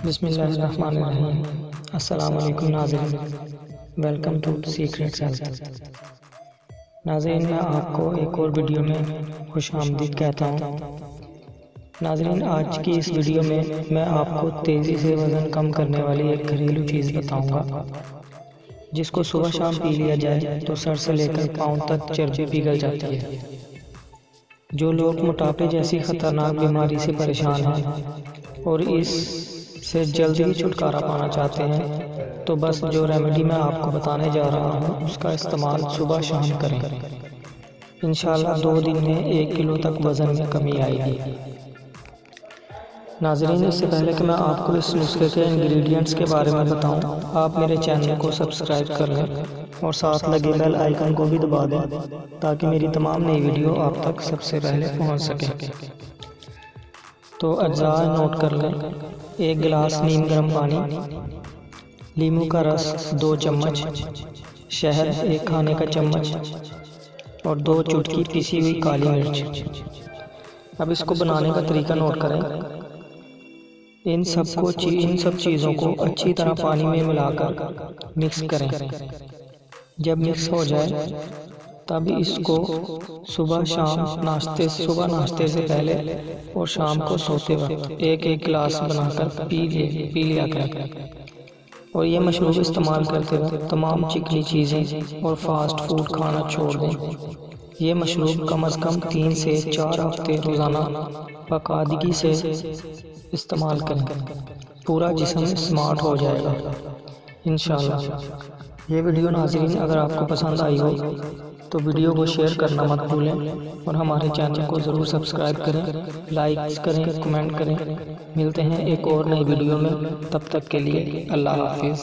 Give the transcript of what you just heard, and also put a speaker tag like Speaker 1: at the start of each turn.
Speaker 1: बिस्मिल्लाहिर्रहमानिर्रहीम। अस्सलाम वालेकुम नाज़रीन, वेलकम टू सीक्रेट्स हेल्थ। नाज़रीन, मैं आपको एक और वीडियो में खुशामदीद कहता हूँ। नाज़रीन, आज की इस वीडियो में मैं आपको तेज़ी से वज़न कम करने वाली एक घरेलू चीज़ बताऊँगा, जिसको सुबह शाम पी लिया जाए तो सर से लेकर पाँव तक चर्बी पिघल जाती है। जो लोग मोटापे जैसी ख़तरनाक बीमारी से परेशान हैं और इससे जल्द ही छुटकारा पाना चाहते हैं, तो बस जो रेमेडी मैं आपको बताने जा रहा हूँ उसका इस्तेमाल सुबह शाम करें। इंशाल्लाह 2 दिन में 1 किलो तक वज़न में कमी आएगी। नाज़रीन, इससे पहले कि मैं आपको इस नुस्खे के इंग्रेडिएंट्स के बारे में बताऊं, आप मेरे चैनल को सब्सक्राइब कर लें और साथ लगे बेल आइकन को भी दबा दें ताकि मेरी तमाम नई वीडियो आप तक सबसे पहले पहुंच सके। तो अज्जा नोट कर लें। 1 गिलास नीम गर्म पानी, लीमू का रस 2 चम्मच, शहद 1 खाने का चम्मच और 2 चुटकी पिसी हुई काली मिर्च। अब इसको बनाने का तरीका नोट करें। इन सब चीज़ों को अच्छी तरह पानी में मिलाकर मिक्स करें। जब मिक्स हो जाए तब इसको सुबह नाश्ते से पहले और शाम को सोते वक्त 1-1 गिलास बनाकर पी लिया करें। और ये मशरूब इस्तेमाल करते वक्त तमाम चिकनी चीज़ें और फास्ट फूड खाना छोड़ दें। ये मशरूब कम से कम 3 से 4 हफ्ते रोज़ाना बाकायदगी से इस्तेमाल करें। पूरा जिस्म स्मार्ट हो जाएगा इंशाल्लाह। ये वीडियो नाज़रीन अगर आपको पसंद आई हो तो वीडियो को शेयर करना मत भूलें और हमारे चैनल को ज़रूर सब्सक्राइब करें, लाइक करें, कमेंट करें। मिलते हैं एक और नई वीडियो में, तब तक के लिए अल्लाह हाफिज़।